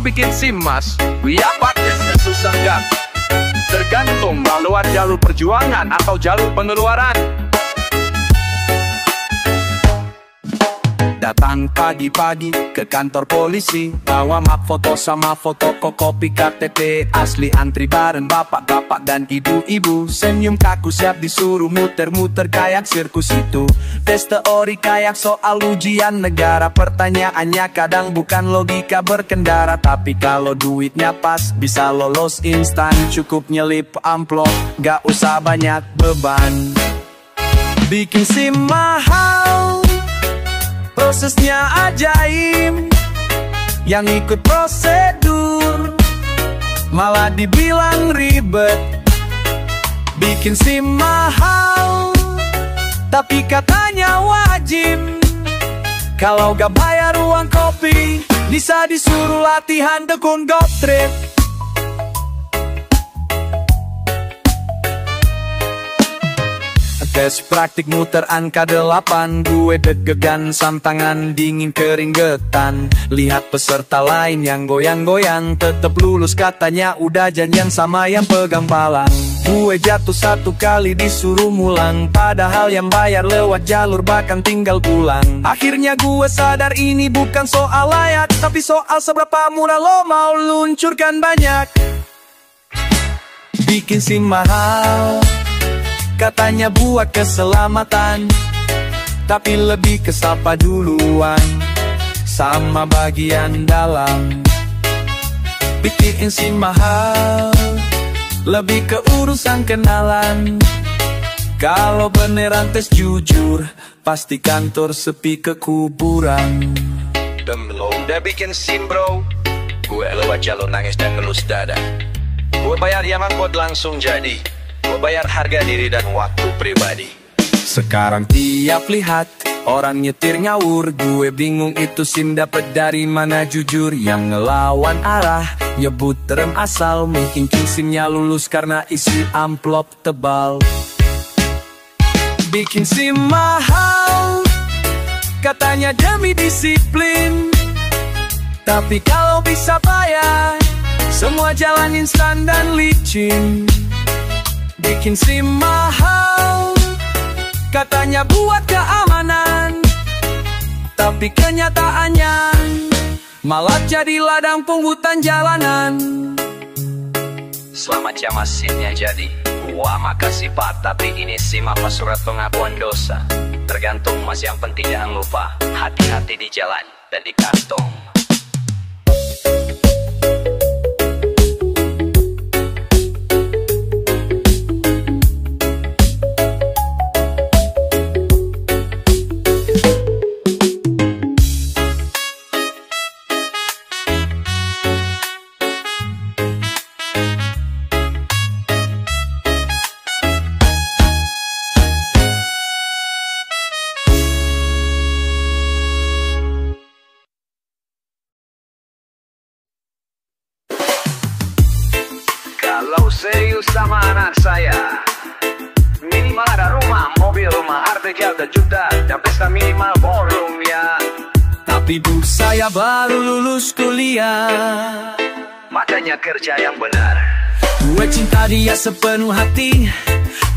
bikin SIM mas? Ya pakai susah gak? Tergantung mau lewat jalur perjuangan atau jalur pengeluaran. Datang pagi-pagi ke kantor polisi, bawa map foto sama fotokopi KTP asli, antri bareng bapak-bapak dan ibu-ibu. Senyum kaku siap disuruh muter-muter kayak sirkus itu. Tes teori kayak soal ujian negara, pertanyaannya kadang bukan logika berkendara. Tapi kalau duitnya pas bisa lolos instan, cukup nyelip amplop, gak usah banyak beban. Bikin SIM mahal, prosesnya ajaib, yang ikut prosedur malah dibilang ribet. Bikin SIM mahal, tapi katanya wajib. Kalau gak bayar uang kopi, bisa disuruh latihan tekun goptrip. Tes praktik muter angka 8, gue deg-degan, santangan dingin keringetan. Lihat peserta lain yang goyang-goyang, tetep lulus katanya, udah janjian sama yang pegang palang. Gue jatuh 1 kali disuruh mulang, padahal yang bayar lewat jalur bahkan tinggal pulang. Akhirnya gue sadar ini bukan soal layak, tapi soal seberapa murah lo mau luncurkan banyak. Bikin SIM mahal, katanya buat keselamatan, tapi lebih ke sapa duluan sama bagian dalam. Bikin SIM mahal, lebih ke urusan kenalan. Kalau beneran tes jujur, pasti kantor sepi ke kuburan. Lo udah bikin SIM bro, gue lewat jalur nangis dan ngelus dada. Gue bayar yang angkot langsung jadi, gue bayar harga diri dan waktu pribadi. Sekarang tiap lihat orang nyetir ngawur, gue bingung itu SIM dapet dari mana. Jujur yang ngelawan arah, nyebut rem asal, mungkin SIM-nya lulus karena isi amplop tebal. Bikin SIM mahal, katanya demi disiplin, tapi kalau bisa bayar, semua jalan instan dan licin. Bikin SIM mahal, katanya buat keamanan, tapi kenyataannya malah jadi ladang pungutan jalanan. Selamat ya mas, SIM-nya jadi. Wah makasih pak, tapi ini SIM apa surat pengakuan dosa? Tergantung mas, yang penting jangan lupa hati-hati di jalan dan di kantong. Kalau serius sama anak saya, minimal ada rumah, mobil, harta juta, dan pesta minimal ballroom ya. Tapi bu, saya baru lulus kuliah, makanya kerja yang benar. gue cinta dia sepenuh hati,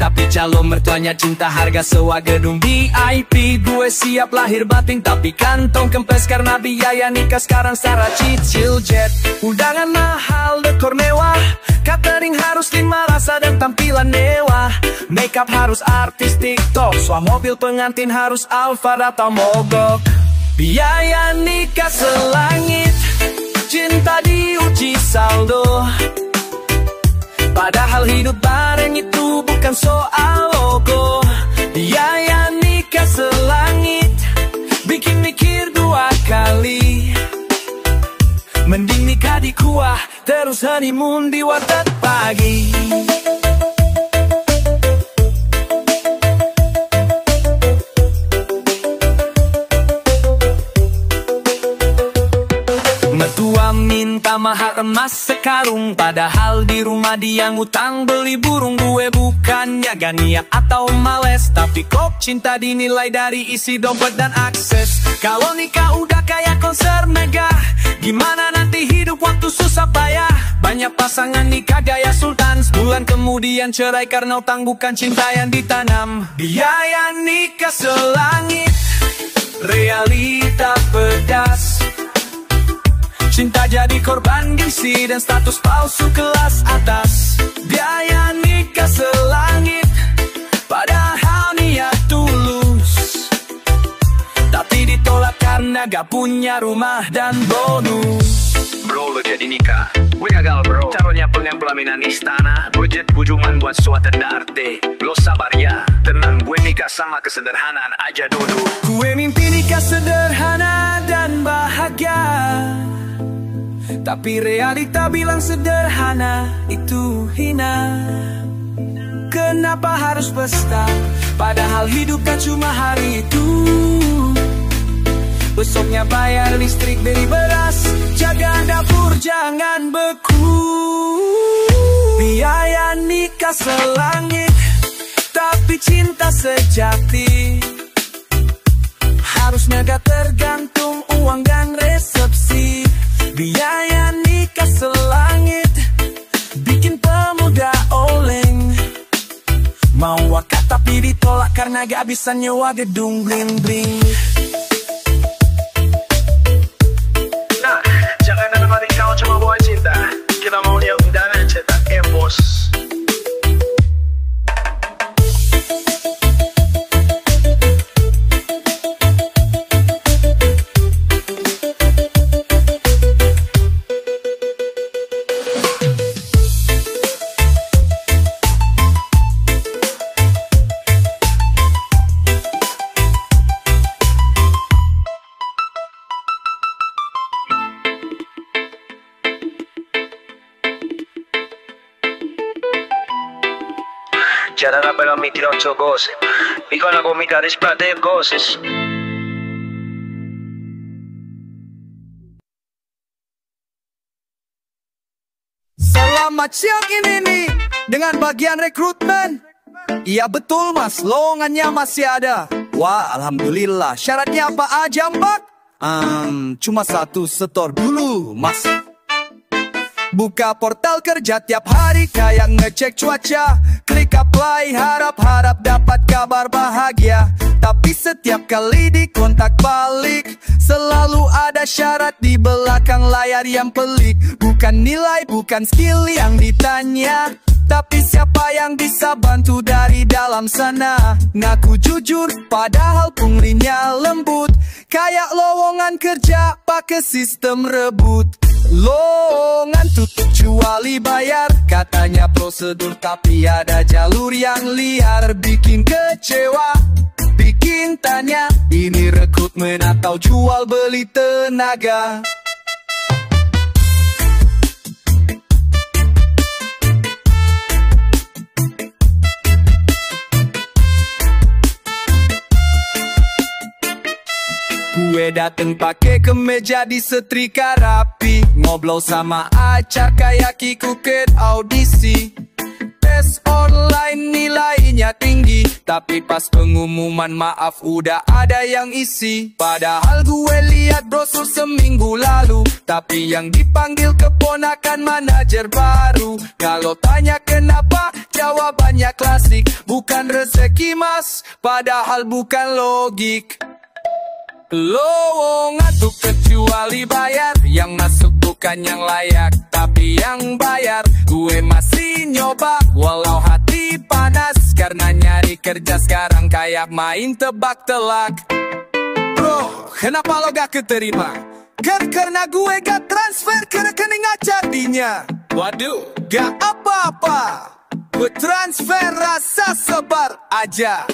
tapi calon mertuanya cinta harga sewa gedung VIP. Gue siap lahir batin, tapi kantong kempes karena biaya nikah sekarang secara cicil jet. Undangan mahal, dekor mewah, catering harus 5 rasa dan tampilan mewah. Makeup harus artis TikTok, soal mobil pengantin harus Alphard atau mogok. Biaya nikah selangit, cinta diuji saldo, padahal hidup bareng itu bukan soal logo. Biaya nikah selangit, bikin mikir 2 kali. Mending nikah di kuah, terus honeymoon di warteg pagi. Mertua minta mahar emas sekarung, padahal di rumah dia ngutang beli burung. Gue bukannya gak niat atau males, tapi kok cinta dinilai dari isi dompet dan akses. Kalau nikah udah kayak konser mega, gimana nanti hidup waktu susah payah? Banyak pasangan nikah gaya sultan, sebulan kemudian cerai karena utang bukan cinta yang ditanam. Biaya nikah selangit, realita pedas. Cinta jadi korban gengsi dan status palsu kelas atas. Biaya nikah selangit, padahal niat tulus, tapi ditolak karena gak punya rumah dan bonus. Bro, lo jadi nikah, gue gagal bro. Caranya pengen pelaminan istana, budget bujuman buat suatu darte. Lo sabar ya, tenang, gue nikah sama kesederhanaan aja dulu. Gue mimpi nikah sederhana dan bahagia, tapi realita bilang sederhana itu hina. Kenapa harus pesta, padahal hidup kan cuma hari itu. Besoknya bayar listrik, beli beras, jaga dapur jangan beku. Biaya nikah selangit, tapi cinta sejati harusnya gak tergantung uang dan resepsi. Biaya nikah selangit, bikin pemuda oleng, mau akad tapi ditolak karena gak bisa nyewa gedung bling-bling. Nah, jangan menemani kau cuma buat cinta, kita mau lihat undangan cetak bos. C'era per ammettere non so cose, piccola come cari spade e cose. Selamat siang ini nih, dengan bagian rekrutmen. Iya betul mas, lowongannya masih ada. Wah alhamdulillah, syaratnya apa aja mbak? Cuma satu, setor dulu mas. Buka portal kerja tiap hari kayak ngecek cuaca. Klik apply, harap-harap dapat kabar bahagia. Tapi setiap kali dikontak balik, selalu ada syarat di belakang layar yang pelik. Bukan nilai, bukan skill yang ditanya, tapi siapa yang bisa bantu dari dalam sana. Ngaku jujur, padahal punglinya lembut, kayak lowongan kerja pakai sistem rebut. Lowongan tutup kecuali bayar, katanya prosedur tapi ada jalur yang liar. Bikin kecewa, bikin tanya, ini rekrutmen atau jual beli tenaga. Gue dateng pake kemeja disetrika rapi, ngobrol sama acak kayak kikuket audisi. Tes online nilainya tinggi, tapi pas pengumuman maaf udah ada yang isi. Padahal gue liat brosur seminggu lalu, tapi yang dipanggil keponakan manajer baru. Kalau tanya kenapa, jawabannya klasik, bukan rezeki mas, padahal bukan logik. Lowongan tuh kecuali bayar, yang masuk bukan yang layak, tapi yang bayar. Gue masih nyoba, walau hati panas, karena nyari kerja sekarang kayak main tebak telak. Bro, kenapa lo gak keterima? Karena gue gak transfer ke rekening acadinya. Waduh, gak apa-apa, gue transfer rasa sebar aja.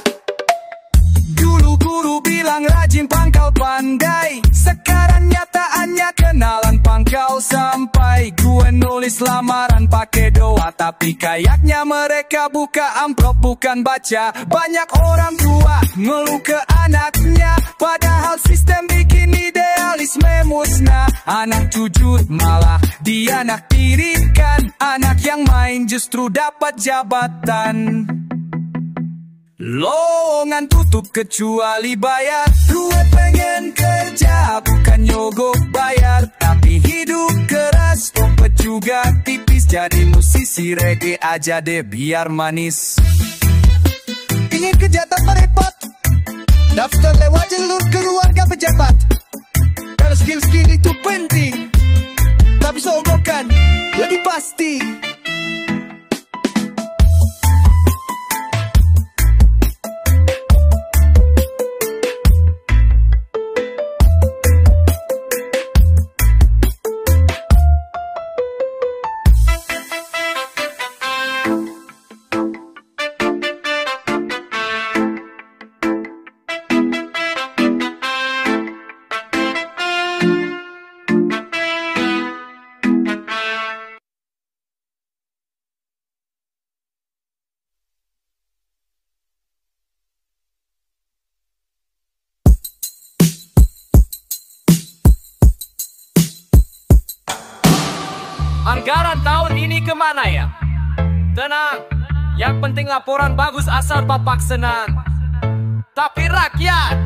Dulu guru bilang rajin pangkal pandai, sekarang nyataannya kenalan pangkal sampai. Gue nulis lamaran pakai doa, tapi kayaknya mereka buka amplop bukan baca. Banyak orang tua ngeluh ke anaknya, padahal sistem bikin idealisme musnah. Anak jujur malah dianaktirikan, anak yang main justru dapat jabatan. Lowongan tutup kecuali bayar. Gue pengen kerja bukan nyogok bayar, tapi hidup keras, dompet juga tipis. Jadi musisi reggae aja deh biar manis. Ingin kerja tanpa repot, daftar lewat jalur keluarga pejabat. Kalau skill-skill itu penting, tapi sombongkan lebih pasti. Anggaran tahun ini kemana ya? Tenang, yang penting laporan bagus asal bapak senang. Tapi rakyat,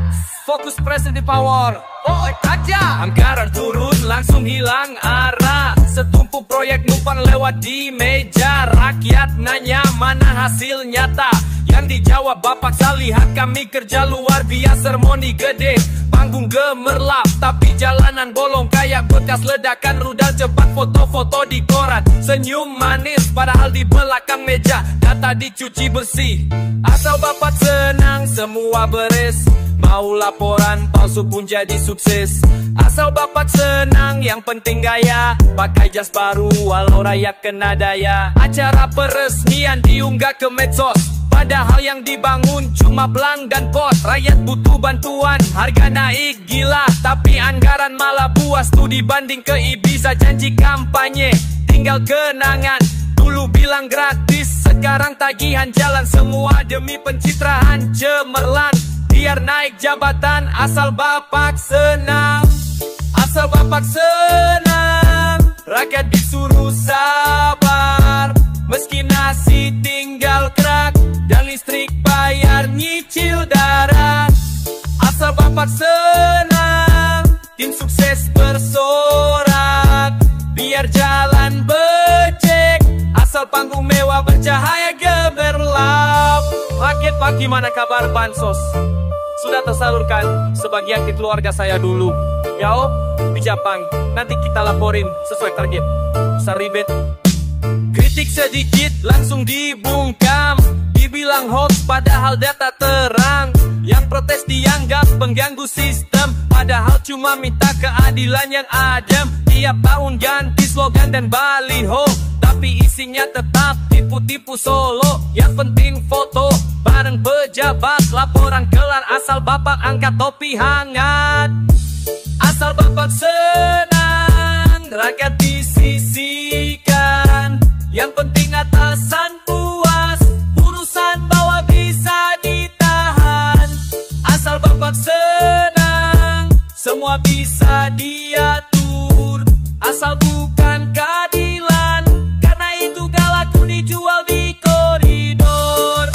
fokus present di power. Oh aja, anggaran turun langsung hilang arah. Setumpuk proyek numpang lewat di meja. Rakyat nanya mana hasil nyata. Yang dijawab bapak saya lihat kami kerja luar biasa. Sermoni gede, panggung gemerlap, tapi jalanan bolong kayak bekas ledakan rudal. Cepat foto-foto di koran, senyum manis padahal di belakang meja data dicuci bersih. Asal bapak senang semua beres, mau laporan palsu pun jadi sukses. Asal bapak senang yang penting gaya, pakai jas baru walau rakyat kena daya. Acara peresmian diunggah ke medsos, padahal yang dibangun cuma belang dan pot. Rakyat butuh bantuan, harga naik gila, tapi anggaran malah buas tuh dibanding ke Ibiza. Janji kampanye, tinggal kenangan. Dulu bilang gratis, sekarang tagihan jalan. Semua demi pencitraan cemerlang, biar naik jabatan asal bapak senang. Asal bapak senang, rakyat disuruh sabar. Meski nasi tinggal kerak dan listrik bayar nyicil darat. Asal bapak senang, tim sukses bersorak. Biar jalan becek, asal panggung mewah bercahaya gemerlap. Rakyat pak gimana kabar bansos? Sudah tersalurkan sebagian ke keluarga saya dulu. Ya om, di Jepang nanti kita laporin sesuai target. Saribet. Kritik sedikit langsung dibungkam, dibilang hoax padahal data terang. Yang protes dianggap pengganggu sistem, padahal cuma minta keadilan yang adem. Tiap tahun ganti slogan dan baliho, tapi isinya tetap tipu-tipu Solo. Yang penting foto bareng pejabat, laporan kelar asal bapak angkat topi hangat. Asal bapak senang, rakyat disisihkan. Yang penting atasan puas, urusan bawah bisa ditahan. Asal bapak senang, semua bisa diatur. Asal bukan keadilan, karena itu galaku dijual di koridor.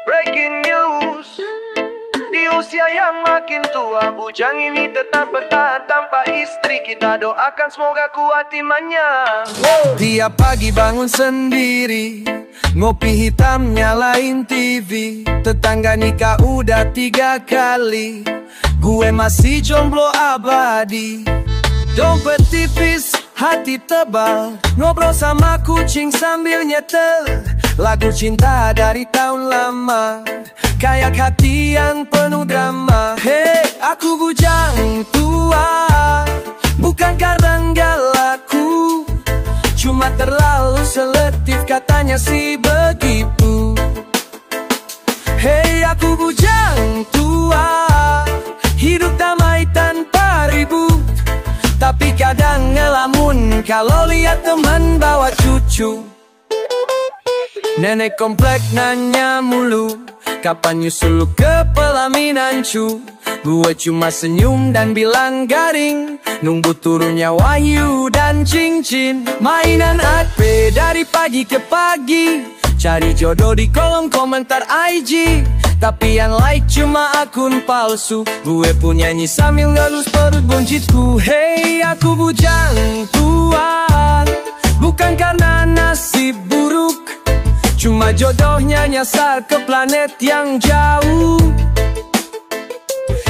Breaking news, di usia yang makin tua, bujang ini tetap bertahan tanpa istri. Kita doakan semoga kuat imannya. Tiap pagi bangun sendiri, Ngopi hitam nyalain TV, tetangga nikah udah 3 kali. Gue masih jomblo abadi, dompet tipis, hati tebal. Ngobrol sama kucing sambil nyetel lagu cinta dari tahun lama, kayak hati yang penuh drama. Hey, aku bujang tua, bukan karena nggak laku, cuma terlalu selektif, katanya sih begitu. Hey, aku bujang tua, hidup damai tanpa ribut, tapi kadang ngelamun kalau lihat teman bawa cucu. Nenek komplek nanya mulu, kapan nyusul ke pelaminan cu? Gue cuma senyum dan bilang garing, nunggu turunnya Wahyu dan cincin. Mainan HP dari pagi ke pagi, cari jodoh di kolom komentar IG, tapi yang like cuma akun palsu. Gue pun nyanyi sambil ngelus perut buncitku. Hey, aku bujang tua, bukan karena nasib buruk, cuma jodohnya nyasar ke planet yang jauh.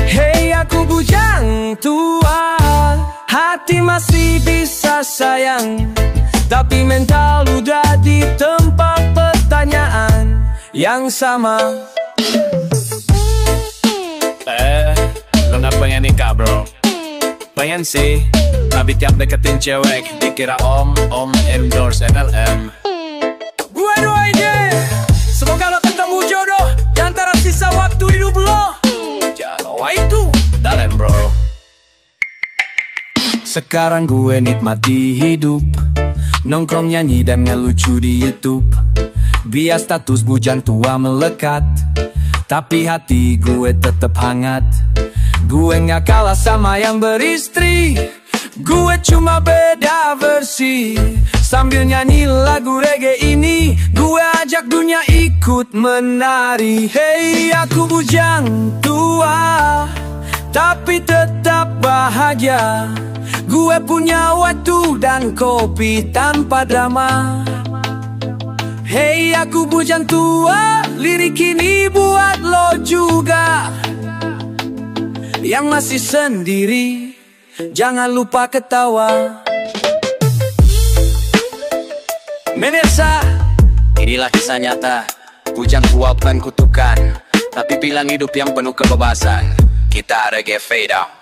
Hey, aku bujang tua, hati masih bisa sayang, tapi mental udah di tempat pertanyaan yang sama. Lo gak pengen nikah bro? Pengen sih, tapi tiap deketin cewek dikira om endorse MLM. Gue doain deh, semoga lo ketemu jodoh di antara sisa waktu hidup lo. Jawa itu Dalen bro. Sekarang gue nikmati hidup, nongkrong nyanyi dan ngelucu di YouTube. Biar status bujang tua melekat, tapi hati gue tetep hangat. Gue gak kalah sama yang beristri, gue cuma beda versi. Sambil nyanyi lagu reggae ini, gue ajak dunia ikut menari. Hey, aku bujang tua, tapi tetap bahagia. Gue punya waktu dan kopi tanpa drama. Hey, aku bujang tua, lirik ini buat lo juga yang masih sendiri, jangan lupa ketawa. Menesa, inilah kisah nyata. Bujang tua bukan kutukan, tapi bilang hidup yang penuh kebebasan. Kita reggae fade out.